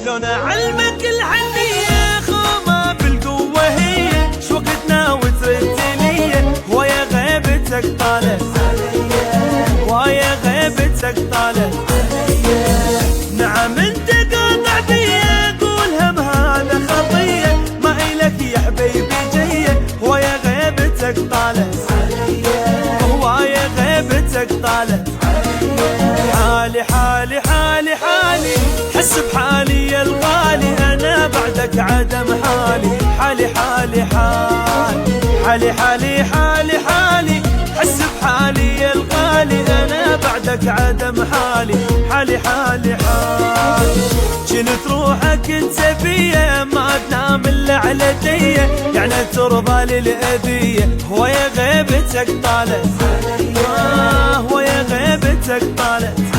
شلون اعلمك الحنية خومة بالقوة هي شوقتنا وترد لي ويا غيبتك طالت ويا غيبتك طالت نعم انت قاطع بيا قول هم هذا خطية ما إلك يا حبيبي جيه ويا غيبتك طالت ويا غيبتك طالت حالي حالي حالي حالي حس بحالي يا الغالي انا بعدك عدم حالي حالي حالي حالي حالي حالي حالي حس بحالي يا الغالي انا بعدك عدم حالي حالي حالي كنت روحك انت بيا ما تنام الا على ديه يعني ترضى للاذيه ويا غيبتك طالت ويا غيبتك طالت